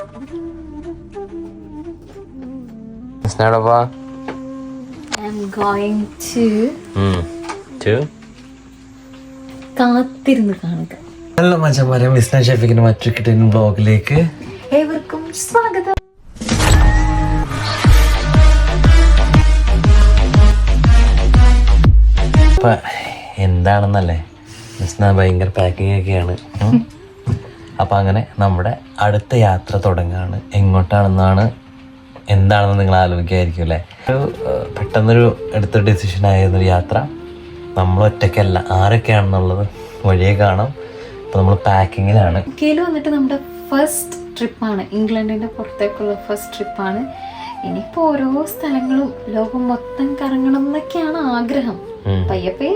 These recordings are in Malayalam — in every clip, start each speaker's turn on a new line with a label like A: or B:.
A: I'm going to കാത്തിരുന്ന് കാണുക.
B: ഹലോ മച്ചന്മാരെ, വിസ്ന ഷെഫിക്കിന്റെ മറ്റൊരു കിട്ടുന്ന ബ്ലോഗിലേക്ക്
A: ഏവർക്കും സ്വാഗതം.
B: ഇപ്പൊ എന്താണെന്നല്ലേ, വിസ്ന ഭയങ്കര പാക്കിംഗ് ഒക്കെയാണ്. അപ്പൊ അങ്ങനെ നമ്മുടെ അടുത്ത യാത്ര തുടങ്ങുകയാണ്. എങ്ങോട്ടാണെന്നാണ് എന്താണെന്ന് നിങ്ങൾ ആലോചിക്കായിരിക്കും അല്ലേ. പെട്ടെന്നൊരു എടുത്തൊരു ഡിസിഷൻ ആയിരുന്നൊരു യാത്ര. നമ്മൾ ഒറ്റയ്ക്കല്ല, ആരൊക്കെയാണെന്നുള്ളത് വഴിയെ കാണാം. അപ്പോൾ നമ്മൾ പാക്കിങ്ങിലാണ്.
A: യുകെയിൽ വന്നിട്ട് നമ്മുടെ ഫസ്റ്റ് ട്രിപ്പാണ്, ഇംഗ്ലണ്ടിൻ്റെ പുറത്തേക്കുള്ള ഫസ്റ്റ് ട്രിപ്പാണ്. ഇനിയിപ്പോൾ ഓരോ സ്ഥലങ്ങളും ലോകം മൊത്തം കറങ്ങണം എന്നൊക്കെയാണ് ആഗ്രഹം. പയ്യപ്പേ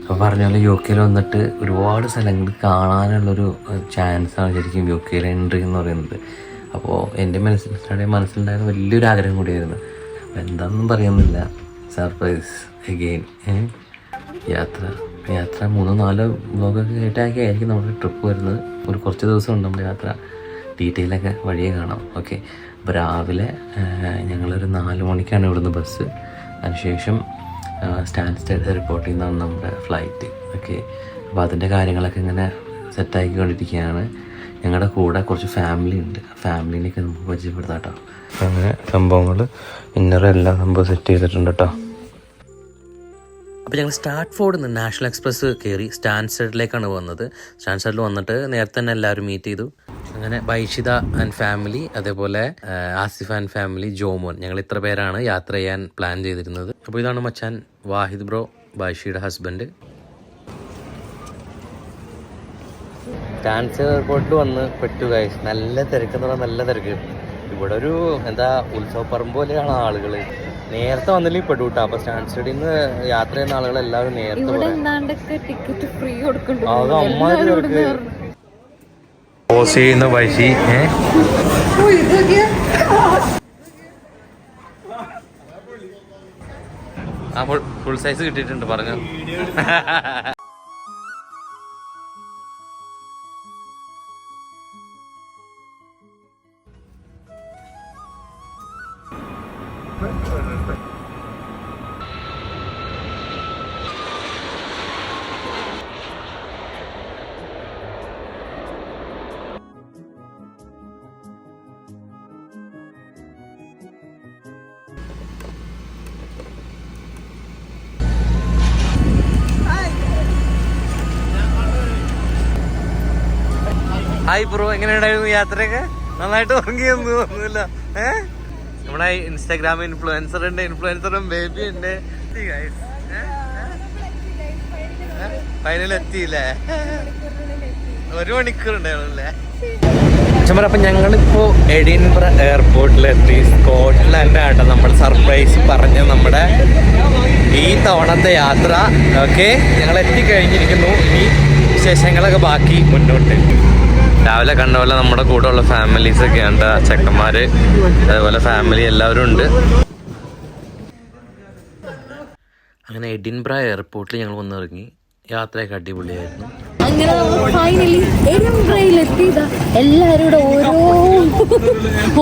B: അപ്പോൾ പറഞ്ഞ പോലെ യു കെയിൽ വന്നിട്ട് ഒരുപാട് സ്ഥലങ്ങൾ കാണാനുള്ളൊരു ചാൻസാണ് ശരിക്കും യു കെയിൽ എൻട്രി എന്ന് പറയുന്നത്. അപ്പോൾ എൻ്റെ മനസ്സിലുണ്ടായിരുന്ന വലിയൊരു ആഗ്രഹം കൂടിയായിരുന്നു. അപ്പോൾ എന്താണെന്നും പറയുന്നില്ല, സർപ്രൈസ് അഗെയിൻ. യാത്ര 3-4 വ്ലോഗൊക്കെ ആയിരിക്കും നമ്മുടെ ട്രിപ്പ് വരുന്നത്. ഒരു കുറച്ച് ദിവസമുണ്ട് നമ്മുടെ യാത്ര. ഡീറ്റെയിലൊക്കെ വഴിയെ കാണാം. ഓക്കെ, അപ്പോൾ രാവിലെ ഞങ്ങളൊരു 4 മണിക്കാണ് ഇവിടുന്ന് ബസ്. അതിനുശേഷം സ്റ്റാൻസ്റ്റഡ് എയർപോർട്ടിൽ നിന്നാണ് നമ്മുടെ ഫ്ലൈറ്റ്. ഓക്കെ, അപ്പോൾ അതിൻ്റെ കാര്യങ്ങളൊക്കെ ഇങ്ങനെ സെറ്റാക്കിക്കൊണ്ടിരിക്കുകയാണ്. ഞങ്ങളുടെ കൂടെ കുറച്ച് ഫാമിലി ഉണ്ട്, ഫാമിലിനെയൊക്കെ നമുക്ക് പരിചയപ്പെടുത്താം കേട്ടോ. അങ്ങനെ സംഭവങ്ങൾ ഇന്നറെല്ലാം സംഭവം സെറ്റ് ചെയ്തിട്ടുണ്ട് കേട്ടോ. അപ്പോൾ ഞങ്ങൾ സ്റ്റാർട്ട്ഫോർഡിൽ നിന്ന് നാഷണൽ എക്സ്പ്രസ് കയറി സ്റ്റാൻസ്റ്റഡിലേക്കാണ് വന്നത്. സ്റ്റാൻസ്റ്റഡിൽ വന്നിട്ട് നേരത്തെ തന്നെ എല്ലാവരും മീറ്റ് ചെയ്തു. അങ്ങനെ ബൈഷിത ആൻഡ് ഫാമിലി, അതേപോലെ ആസിഫ് ആൻഡ് ഫാമിലി, ജോമോൻ, ഞങ്ങൾ ഇത്ര പേരാണ് യാത്ര ചെയ്യാൻ പ്ലാൻ ചെയ്തിരുന്നത്. അപ്പോൾ ഇതാണ് മച്ചാൻ വാഹിദ് ബ്രോ, ബൈഷിയുടെ ഹസ്ബൻഡ്. സ്റ്റാൻസ്റ്റഡ് എയർപോർട്ടിൽ വന്ന് പെട്ടു ഗൈസ്. നല്ല തിരക്കെന്ന് പറഞ്ഞാൽ നല്ല തിരക്ക്. ഇവിടെ ഒരു ഉത്സവപ്പറമ്പ് പോലെയാണ് ആളുകൾ. നേരത്തെ വന്നില്ലെങ്കിൽ പെട്ടു കേട്ടോ. അപ്പോൾ സ്റ്റാൻസ്റ്റഡിൽ നിന്ന് യാത്ര ചെയ്യുന്ന ആളുകൾ എല്ലാവരും നേരത്തെ അത് അമ്മാതിരി തിരക്ക്. പോസ് ചെയ്യുന്ന വഴി ഫുൾ സൈസ് കിട്ടിയിട്ടുണ്ട് പറഞ്ഞു. ഹായ് ബ്രോ, എങ്ങനെയുണ്ടായിരുന്നു യാത്രയൊക്കെ? നന്നായിട്ട് ഉറങ്ങിയൊന്നും തോന്നുന്നില്ല. നമ്മുടെ ഇൻസ്റ്റാഗ്രാം ഇൻഫ്ലുവൻസറും ബേബി ഉണ്ട്. ഫൈനൽ എത്തിയില്ലേ? 1 മണിക്കൂർ ഉണ്ടായിരുന്നല്ലേ. അപ്പം ഞങ്ങളിപ്പോൾ എഡിൻബറ എയർപോർട്ടിലെത്തി. സ്കോട്ട്ലാൻഡാട്ടോ നമ്മൾ സർപ്രൈസ് പറഞ്ഞ നമ്മുടെ ഈ തവണത്തെ യാത്ര. ഓക്കെ, ഞങ്ങൾ എത്തിക്കഴിഞ്ഞിരിക്കുന്നു. ഈ വിശേഷങ്ങളൊക്കെ ബാക്കി മുന്നോട്ട്. രാവിലെ കണ്ട പോലെ നമ്മുടെ കൂടെ ഉള്ള ഫാമിലീസൊക്കെ ഉണ്ട്, ചെക്കന്മാർ, അതേപോലെ ഫാമിലി എല്ലാവരും ഉണ്ട്. അങ്ങനെ എഡിൻബറ എയർപോർട്ടിൽ ഞങ്ങൾ വന്നിറങ്ങി. യാത്രയൊക്കെ അടിപൊളിയായിരുന്നു.
A: അങ്ങനെ നമ്മൾ ഫൈനലി എഡിൻബറയിലെത്തിയതാ. എല്ലാവരും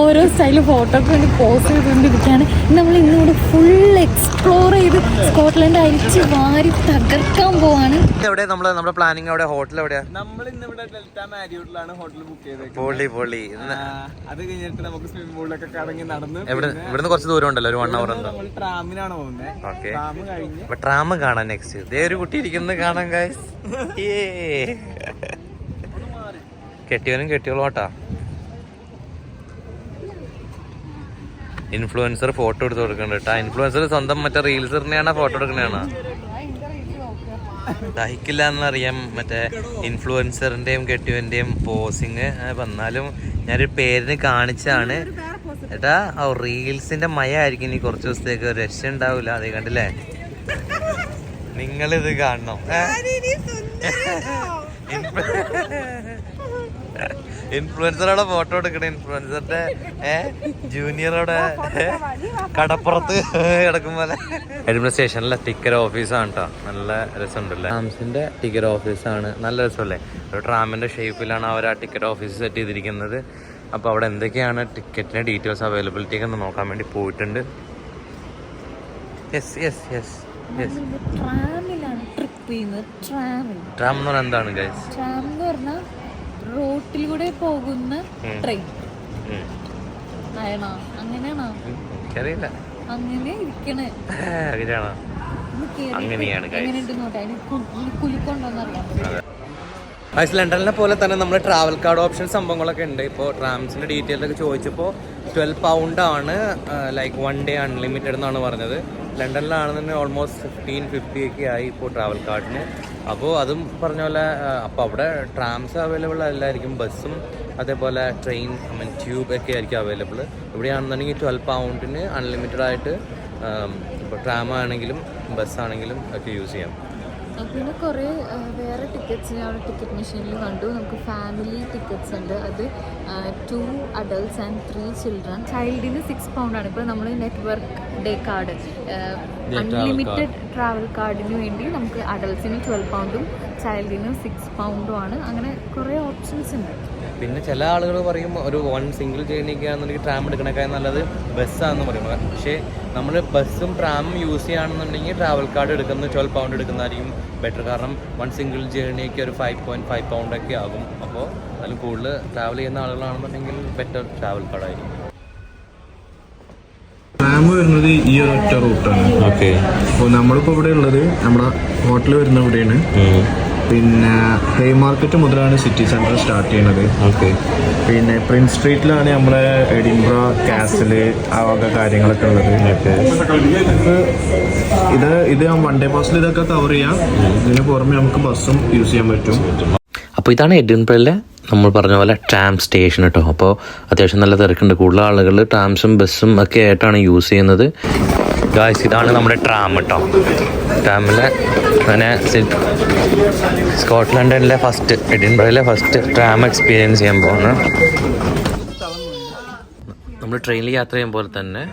A: ഓരോ സ്റ്റൈല് ഫോട്ടോ ഒക്കെ വേണ്ടി പോസ്റ്റ് ചെയ്തുകൊണ്ടിരിക്കുകയാണ്. നമ്മൾ ഇന്നിവിടെ ഫുൾ എക്സ്പ്ലോർ ചെയ്ത് സ്കോട്ട്ലൻഡ് അരിച്ച് വാരി തകർക്കാൻ പോവാണ്.
B: എവിടെ നമ്മുടെ പ്ലാനിങ്? അവിടെ ഹോട്ടൽ എവിടെയാ?
C: നമ്മൾ ഇന്നിവിടെ ഡെൽറ്റ മാരിയോട്ടിലാണ് ഹോട്ടൽ ബുക്ക് ചെയ്തത്.
B: പൊളി.
C: അത് കഴിഞ്ഞിട്ട് നമുക്ക് സ്വിമ്മിംഗ് പൂളിലൊക്കെ കറങ്ങി നടന്ന്
B: ഇവിടുന്ന് കുറച്ച് ദൂരം ഉണ്ടല്ലോ, ഒരു 1 hour ഉണ്ടോ?
C: നമ്മൾ ട്രാമിനാണ് പോകുന്നത്.
B: ഓക്കെ,
C: ട്രാം കഴിഞ്ഞ്
B: ട്രാം കാണാൻ നെക്സ്റ്റ്. ഇതേ ഒരു കുട്ടി ഇരിക്കുന്നത് കാണാൻ ഗൈസ്. കെട്ടിയവനും കെട്ടിയോളാട്ടാ. ഇൻഫ്ലുവൻസർ ഫോട്ടോ എടുത്ത് കൊടുക്കണ്ട കേട്ടാ. ഇൻഫ്ലുവൻസർ സ്വന്തം മറ്റേ റീൽസറിനെയാണ് ഫോട്ടോ എടുക്കണേണോ? ദഹിക്കില്ല എന്നറിയാം മറ്റേ ഇൻഫ്ലുവൻസറിന്റെയും കെട്ടിയവന്റെയും പോസിങ്. വന്നാലും ഞാനൊരു പേരിന് കാണിച്ചാണ് ഏട്ടാ. റീൽസിന്റെ മയ ആയിരിക്കും ഇനി കുറച്ച് ദിവസത്തേക്ക്. ഒരു രക്ഷ ഉണ്ടാവില്ല. അതേ കണ്ടില്ലേ, നിങ്ങളിത് കാണണം. ഇൻഫ്ലുവൻസറോടെ ഫോട്ടോ എടുക്കണേ. ഇൻഫ്ലുവൻസറിന്റെ ജൂനിയറോടെ കടപ്പുറത്ത് കിടക്കും പോലെ. എഡിൻബറ സ്റ്റേഷനിലെ ടിക്കറ്റ് ഓഫീസാണ് കേട്ടോ. നല്ല രസമുണ്ടല്ലേ. ട്രാംസിന്റെ ടിക്കറ്റ് ഓഫീസാണ്. നല്ല രസമല്ലേ. ഒരു ട്രാമിന്റെ ഷേപ്പിലാണ് അവർ ആ ടിക്കറ്റ് ഓഫീസ് സെറ്റ് ചെയ്തിരിക്കുന്നത്. അപ്പോൾ അവിടെ എന്തൊക്കെയാണ് ടിക്കറ്റിൻ്റെ ഡീറ്റെയിൽസ് അവൈലബിലിറ്റി ഒക്കെ ഒന്ന് നോക്കാൻ വേണ്ടി പോയിട്ടുണ്ട്.
A: ട്രാമിലാണ് ട്രിപ്പ് ചെയ്യുന്നത്.
B: ട്രാം എന്ന് പറഞ്ഞാൽ എന്താണ് ഗൈസ്?
A: ട്രാം എന്ന് പറഞ്ഞാൽ റോട്ടിലൂടെ പോകുന്ന ട്രെയിൻ ആണോ? അങ്ങനെയാണോ?
B: എനിക്കറിയില്ല.
A: അങ്ങനെ ഇരിക്കണേ.
B: അങ്ങനെയാണ്
A: കുലുക്കൊണ്ടോന്നറിയാം.
B: ലണ്ടനിലെ പോലെ തന്നെ നമ്മൾ ട്രാവൽ കാർഡ് ഓപ്ഷൻ സംഭവങ്ങളൊക്കെ ഉണ്ട്. ഇപ്പോൾ ട്രാംസിൻ്റെ ഡീറ്റെയിൽ ഒക്കെ ചോദിച്ചപ്പോൾ £12 ലൈക്ക് 1 day അൺലിമിറ്റഡ് എന്നാണ് പറഞ്ഞത്. ലണ്ടനിലാണെന്നുണ്ടെങ്കിൽ ഓൾമോസ്റ്റ് 15-50 ഒക്കെ ആയി ഇപ്പോൾ ട്രാവൽ കാർഡിന്. അപ്പോൾ അതും പറഞ്ഞ പോലെ അപ്പോൾ അവിടെ ട്രാംസ് അവൈലബിൾ അല്ലായിരിക്കും, ബസ്സും അതേപോലെ ട്രെയിൻ ട്യൂബ് ഒക്കെ ആയിരിക്കും അവൈലബിൾ. ഇവിടെയാണെന്നുണ്ടെങ്കിൽ £12 അൺലിമിറ്റഡ് ആയിട്ട് ഇപ്പോൾ ട്രാം ആണെങ്കിലും ബസ്സാണെങ്കിലും ഒക്കെ യൂസ് ചെയ്യാം.
A: പിന്നെ കുറേ വേറെ ടിക്കറ്റ്സ് ഞാൻ ടിക്കറ്റ് മെഷീനിൽ കണ്ടു. നമുക്ക് ഫാമിലി ടിക്കറ്റ്സ് ഉണ്ട്. അത് 2 adults and 3 children. ചൈൽഡിന് £6 ഇപ്പോൾ നമ്മൾ network day card unlimited travel കാർഡിന് വേണ്ടി നമുക്ക് അഡൾട്ട്സിന് £12 ചൈൽഡിന് £6 അങ്ങനെ കുറേ ഓപ്ഷൻസ് ഉണ്ട്.
B: പിന്നെ ചില ആളുകൾ പറയും ഒരു 1 സിംഗിൾ ജേർണിക്ക് ആണെന്നുണ്ടെങ്കിൽ ട്രാം എടുക്കണേക്കാൾ നല്ലത് ബസ്സാണെന്ന് പറയുന്നത്. പക്ഷേ നമ്മൾ ബസ്സും ട്രാമും യൂസ് ചെയ്യുകയാണെന്നുണ്ടെങ്കിൽ ട്രാവൽ കാർഡ് എടുക്കുന്നത് £12 എടുക്കുന്നതായിരിക്കും ബെറ്റർ. കാരണം 1 സിംഗിൾ ജേർണിക്ക് ഒരു £5.5 ഒക്കെ ആകും. അപ്പോൾ അതിൽ കൂടുതൽ ട്രാവൽ ചെയ്യുന്ന ആളുകളാണെന്നുണ്ടെങ്കിൽ ബെറ്റർ ട്രാവൽ കാർഡായിരിക്കും.
C: ട്രാം വരുന്നത് ഈ ഒറ്റ റൂട്ടാണ്.
B: ഓക്കെ.
C: അപ്പോൾ നമ്മളിപ്പോൾ ഇവിടെ ഉള്ളത് നമ്മുടെ ഹോട്ടൽ വരുന്ന ഇവിടെയാണ്. പിന്നെ ഹേ മാർക്കറ്റ് മുതലാണ് സിറ്റി സെൻറ്റർ സ്റ്റാർട്ട് ചെയ്യുന്നത്.
B: ഓക്കെ.
C: പിന്നെ പ്രിൻസ് സ്ട്രീറ്റിലാണ് നമ്മുടെ എഡിൻബ്ര കാസില് ആ വക കാര്യങ്ങളൊക്കെ ഉള്ളത്. ഇത് 1 day പാസിൽ ഇതൊക്കെ കവർ ചെയ്യാം. ഇതിന് പുറമെ നമുക്ക് ബസ്സും യൂസ് ചെയ്യാൻ പറ്റും.
B: അപ്പോൾ ഇതാണ് എഡിൻബ്രയിലെ നമ്മൾ പറഞ്ഞ പോലെ ട്രാം സ്റ്റേഷൻ കേട്ടോ. അപ്പോൾ അത്യാവശ്യം നല്ല തിരക്കുണ്ട്. കൂടുതൽ ആളുകൾ ട്രാംസും ബസ്സും ഒക്കെ ആയിട്ടാണ് യൂസ് ചെയ്യുന്നത്. ഗായ്സ് ഇതാണ് നമ്മുടെ ട്രാം കേട്ടോ. ട്രാമിലെ അങ്ങനെ സ്കോട്ട്ലൻഡിലെ ഫസ്റ്റ് എഡിൻബ്രയിലെ ഫസ്റ്റ് ട്രാം എക്സ്പീരിയൻസ് ചെയ്യാൻ പോകുന്നു. നമ്മൾ ട്രെയിനിൽ യാത്ര ചെയ്യുമ്പോൾ പോലെ തന്നെ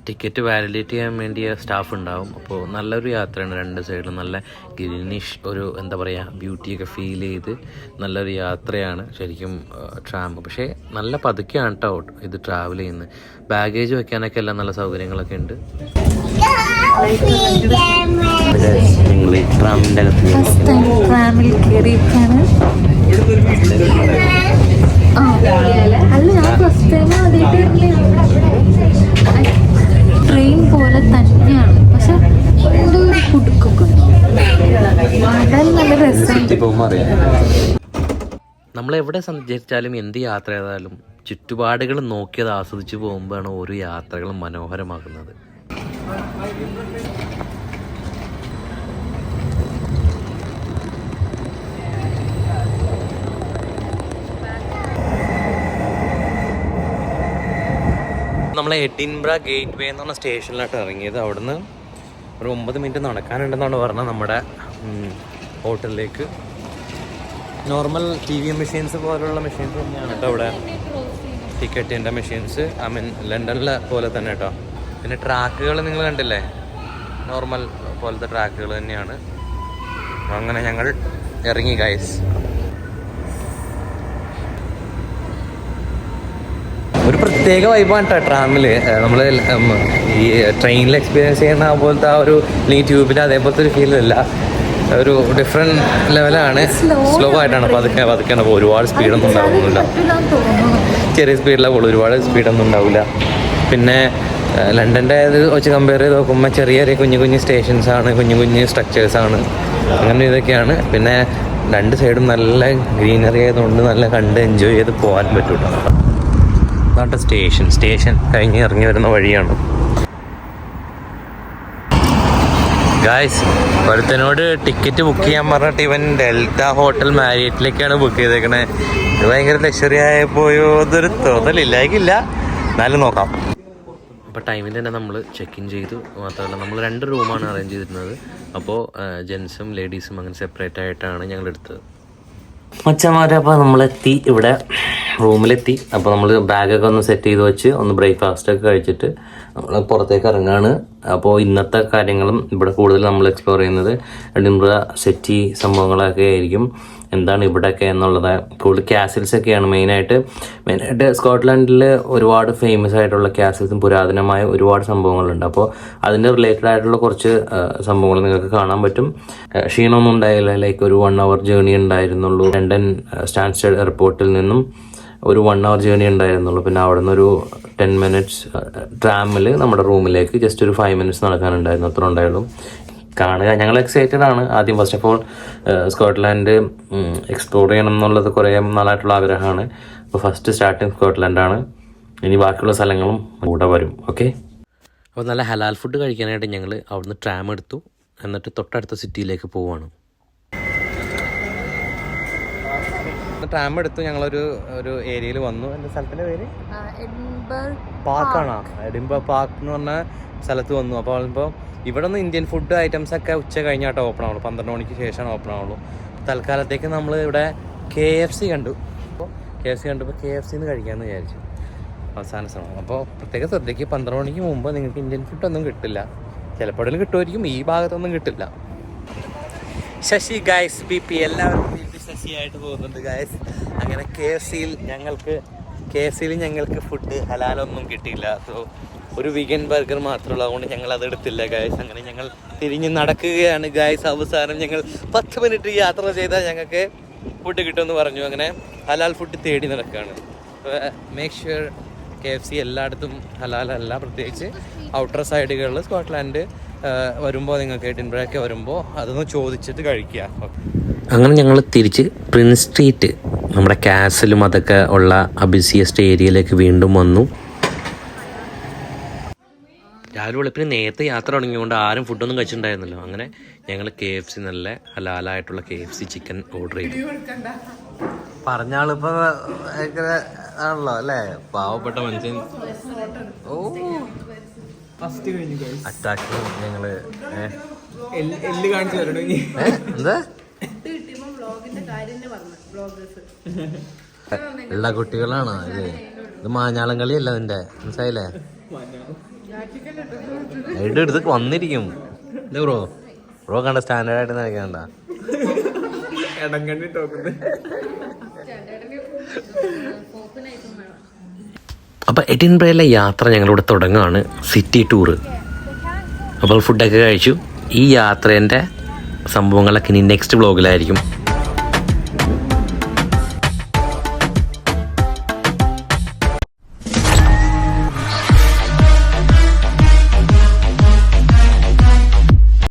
B: ടിക്കറ്റ് വാലിഡേറ്റ് ചെയ്യാൻ വേണ്ടിയ സ്റ്റാഫ് ഉണ്ടാവും. അപ്പോൾ നല്ലൊരു യാത്രയാണ്. 2 സൈഡിലും നല്ല ഗ്രീനിഷ് ഒരു എന്താ പറയുക ബ്യൂട്ടിയൊക്കെ ഫീൽ ചെയ്ത് നല്ലൊരു യാത്രയാണ് ശരിക്കും ട്രാം. പക്ഷേ നല്ല പതുക്കെയാണ് കേട്ടോ ഇത് ട്രാവൽ ചെയ്യുന്നത്. ബാഗേജ് വെക്കാനൊക്കെ എല്ലാം നല്ല സൗകര്യങ്ങളൊക്കെ ഉണ്ട്. നിങ്ങൾ ട്രാമിൻ്റെ അകത്ത്
A: ട്രാമിൽ കയറിയിരിക്കാണ്. അല്ല ഞാൻ ഫസ്റ്റ് ടൈം ആദ്യമായിട്ട് ട്രെയിൻ പോലെ തന്നെയാണ്. പക്ഷെ എന്തോ ഒരു കുടുക്കൊക്കെ നല്ല രസമാണ്.
B: നമ്മളെവിടെ സഞ്ചരിച്ചാലും എന്ത് യാത്ര ചെയ്താലും ചുറ്റുപാടുകൾ നോക്കിയത് ആസ്വദിച്ച് പോകുമ്പോഴാണ് ഓരോ യാത്രകളും മനോഹരമാകുന്നത്. നമ്മളെ എഡിൻബ്ര ഗേറ്റ് വേ എന്ന് പറഞ്ഞ സ്റ്റേഷനിലായിട്ട് ഇറങ്ങിയത്. അവിടുന്ന് ഒരു 9 മിനിറ്റ് നടക്കാനുണ്ടെന്നാണ് പറഞ്ഞത് നമ്മുടെ ഹോട്ടലിലേക്ക്. നോർമൽ TV മെഷീൻസ് പോലുള്ള മെഷീൻസ് തന്നെയാണ് കേട്ടോ ഇവിടെ ടിക്കറ്റിൻ്റെ മെഷീൻസ്. ലണ്ടനിലെ പോലെ തന്നെ കേട്ടോ. പിന്നെ ട്രാക്കുകൾ നിങ്ങൾ കണ്ടില്ലേ, നോർമൽ പോലത്തെ ട്രാക്കുകൾ തന്നെയാണ്. അങ്ങനെ ഞങ്ങൾ ഇറങ്ങി ഗൈസ്. ഒരു പ്രത്യേക വൈബാണ് കേട്ടോ ട്രാമിൽ. നമ്മൾ ഈ ട്രെയിനിൽ എക്സ്പീരിയൻസ് ചെയ്യുന്ന പോലത്തെ ആ ഒരു ട്യൂബിൽ അതേപോലത്തെ ഒരു ഫീലല്ല. ഒരു ഡിഫറെൻറ്റ് ലെവലാണ്. സ്ലോ ആയിട്ടാണ് പതുക്കെയാണ് പോകും. ഒരുപാട് സ്പീഡൊന്നും ഉണ്ടാകുന്നില്ല. ചെറിയ സ്പീഡിലാണ് പോകുള്ളൂ, ഒരുപാട് സ്പീഡൊന്നും ഉണ്ടാവില്ല. പിന്നെ ലണ്ടൻ്റെ ഇത് വെച്ച് കമ്പയർ ചെയ്ത് നോക്കുമ്പോൾ ചെറിയ ചെറിയ കുഞ്ഞു സ്റ്റേഷൻസാണ്, കുഞ്ഞു സ്ട്രക്ചേഴ്സാണ്. അങ്ങനെ ഇതൊക്കെയാണ്. പിന്നെ 2 സൈഡും നല്ല ഗ്രീനറി ആയതുകൊണ്ട് നല്ല കണ്ട് എൻജോയ് ചെയ്ത് പോകാൻ പറ്റും കേട്ടോ. അതാണ്ട് സ്റ്റേഷൻ കഴിഞ്ഞ് ഇറങ്ങി വരുന്ന വഴിയാണ് ഗായ്സ്. ഒരുത്തനോട് ടിക്കറ്റ് ബുക്ക് ചെയ്യാൻ പറഞ്ഞിട്ട് ഇവൻ ഡെൽറ്റ ഹോട്ടൽ മാരിയറ്റിലേക്കാണ് ബുക്ക് ചെയ്തേക്കണേ. ഇത് ഭയങ്കര ലക്ഷറി ആയപ്പോയോ അതൊരു തോന്നലില്ലായിരിക്കില്ല, എന്നാലും നോക്കാം. അപ്പോൾ ടൈമിൽ തന്നെ നമ്മൾ ചെക്ക് ഇൻ ചെയ്തു. മാത്രമല്ല നമ്മൾ 2 റൂമാണ് അറേഞ്ച് ചെയ്തിരുന്നത്. അപ്പോൾ ജെൻസും ലേഡീസും അങ്ങനെ സെപ്പറേറ്റ് ആയിട്ടാണ് ഞങ്ങൾ എടുത്തത്. മച്ചന്മാരെ അപ്പോൾ നമ്മളെത്തി, ഇവിടെ റൂമിലെത്തി. അപ്പോൾ നമ്മൾ ബാഗൊക്കെ ഒന്ന് സെറ്റ് ചെയ്ത് വെച്ച് ഒന്ന് ബ്രേക്ക്ഫാസ്റ്റൊക്കെ കഴിച്ചിട്ട് നമ്മൾ പുറത്തേക്ക് ഇറങ്ങാണ്. അപ്പോൾ ഇന്നത്തെ കാര്യങ്ങളും ഇവിടെ കൂടുതൽ നമ്മൾ എക്സ്പ്ലോർ ചെയ്യുന്നത് എഡിൻബ്ര സിറ്റി സംഭവങ്ങളൊക്കെ ആയിരിക്കും. എന്താണ് ഇവിടെയൊക്കെ എന്നുള്ളത്. കൂടുതൽ കാസിൽസൊക്കെയാണ് മെയിനായിട്ട് സ്കോട്ട്ലൻഡിൽ ഒരുപാട് ഫേമസ് ആയിട്ടുള്ള കാസിൽസും പുരാതനമായ ഒരുപാട് സംഭവങ്ങളുണ്ട്. അപ്പോൾ അതിൻ്റെ റിലേറ്റഡ് ആയിട്ടുള്ള കുറച്ച് സംഭവങ്ങൾ നിങ്ങൾക്ക് കാണാൻ പറ്റും. ക്ഷീണമൊന്നും ഉണ്ടായില്ല. ലൈക്ക് ഒരു 1 hour ജേർണി ഉണ്ടായിരുന്നുള്ളൂ. ലണ്ടൻ സ്റ്റാൻസ്റ്റഡ് എയർപോർട്ടിൽ നിന്നും ഒരു 1 hour ജേർണി ഉണ്ടായിരുന്നുള്ളൂ. പിന്നെ അവിടെ നിന്നൊരു 10 minutes ട്രാമിൽ നമ്മുടെ റൂമിലേക്ക് ജസ്റ്റ് ഒരു 5 minutes നടക്കാനുണ്ടായിരുന്നു. അത്ര ഉണ്ടായുള്ളൂ. കാണുക, ഞങ്ങൾ എക്സൈറ്റഡ് ആണ്. ആദ്യം first of all Scotland explore ചെയ്യണം എന്നുള്ളത് കുറേ നാളായിട്ടുള്ള ആഗ്രഹമാണ്. അപ്പോൾ ഫസ്റ്റ് സ്റ്റാർട്ടിങ് സ്കോട്ട്ലാൻഡാണ്. ഇനി ബാക്കിയുള്ള സ്ഥലങ്ങളും കൂടെ വരും. ഓക്കെ, അപ്പോൾ നല്ല ഹലാൽ ഫുഡ് കഴിക്കാനായിട്ട് ഞങ്ങൾ അവിടുന്ന് ട്രാം എടുത്തു. എന്നിട്ട് തൊട്ടടുത്ത സിറ്റിയിലേക്ക് പോവുകയാണ്. ട്രാം എടുത്തു. ഞങ്ങളൊരു ഏരിയയിൽ വന്നു. എൻ്റെ സ്ഥലത്തിൻ്റെ പേര് പാർക്കാണോ? എഡിൻബർഗ് പാർക്ക് എന്ന് പറഞ്ഞ സ്ഥലത്ത് വന്നു. അപ്പോൾ ഇവിടെ നിന്ന് ഇന്ത്യൻ ഫുഡ് ഐറ്റംസ് ഒക്കെ ഉച്ച കഴിഞ്ഞാട്ടോ ഓപ്പൺ ആവുള്ളൂ. 12 മണിക്ക് ശേഷമാണ് ഓപ്പൺ ആവുള്ളൂ. തൽക്കാലത്തേക്ക് നമ്മൾ ഇവിടെ KFC കണ്ടു. അപ്പോൾ KFC കണ്ടപ്പോൾ KFC കഴിക്കാമെന്ന് വിചാരിച്ചു. അവസാന സമയം. അപ്പോൾ പ്രത്യേക ശ്രദ്ധയ്ക്ക് 12 മണിക്ക് മുമ്പ് നിങ്ങൾക്ക് ഇന്ത്യൻ ഫുഡൊന്നും കിട്ടില്ല. ചിലപ്പോഴും കിട്ടുമായിരിക്കും, ഈ ഭാഗത്തൊന്നും കിട്ടില്ല. ശശി ഗായ്സ് BP എല്ലാവരും ശശിയായിട്ട് പോകുന്നുണ്ട് ഗായ്സ്. അങ്ങനെ KFCയിൽ ഞങ്ങൾക്ക് ഫുഡ് ഹലാലൊന്നും കിട്ടിയില്ല. സോ ഒരു വീഗൻ ബർഗർ മാത്രമുള്ള, അതുകൊണ്ട് ഞങ്ങൾ അതെടുത്തില്ല ഗായ്സ്. അങ്ങനെ ഞങ്ങൾ തിരിഞ്ഞ് നടക്കുകയാണ് ഗായ്സ്. അവസാനം ഞങ്ങൾ 10 minute യാത്ര ചെയ്താൽ ഞങ്ങൾക്ക് ഫുഡ് കിട്ടുമെന്ന് പറഞ്ഞു. അങ്ങനെ ഹലാൽ ഫുഡ് തേടി നടക്കുകയാണ്. മേക്ക് ഷുവർ KFC എല്ലായിടത്തും ഹലാലല്ല, പ്രത്യേകിച്ച് ഔട്ടർ സൈഡുകളിൽ സ്കോട്ട്ലാൻഡ് വരുമ്പോൾ നിങ്ങൾക്ക് എഡിൻബർഗൊക്കെ വരുമ്പോൾ അതൊന്ന് ചോദിച്ചിട്ട് കഴിക്കുക. അങ്ങനെ ഞങ്ങൾ തിരിച്ച് പ്രിൻസ് സ്ട്രീറ്റ്, നമ്മുടെ കാസലും അതൊക്കെ ഉള്ള അബിസിയസ്റ്റ് ഏരിയയിലേക്ക് വീണ്ടും വന്നു. രാവിലെ വെളുപ്പിന് നേരത്തെ യാത്ര തുടങ്ങിയതുകൊണ്ട് ആരും ഫുഡൊന്നും കഴിച്ചിട്ടുണ്ടായിരുന്നല്ലോ. അങ്ങനെ ഞങ്ങൾ KFC നല്ല ഹലാലായിട്ടുള്ള KFC ചിക്കൻ ഓർഡർ ചെയ്തു. പറഞ്ഞാളിപ്പോൾ ആണല്ലോ അല്ലേ, പാവപ്പെട്ട മനുഷ്യൻ. ഓ അറ്റാക്ക് ഞങ്ങള് എന്താ ഉള്ള കുട്ടികളാണോ ഇത് മാഞ്ഞാളം കളിയല്ല നിന്റെ, മനസ്സിലായില്ലേ? എടുത്ത് വന്നിരിക്കും ബ്രോ കണ്ട സ്റ്റാൻഡേർഡ് ആയിട്ട് നിൽക്കണ്ട. അപ്പോൾ എഡിൻബർഗിലെ യാത്ര ഞങ്ങളിവിടെ തുടങ്ങുകയാണ്, സിറ്റി ടൂറ്. അപ്പോൾ ഫുഡൊക്കെ കഴിച്ചു. ഈ യാത്രേൻ്റെ സംഭവങ്ങളൊക്കെ ഇനി നെക്സ്റ്റ് വ്ളോഗിലായിരിക്കും.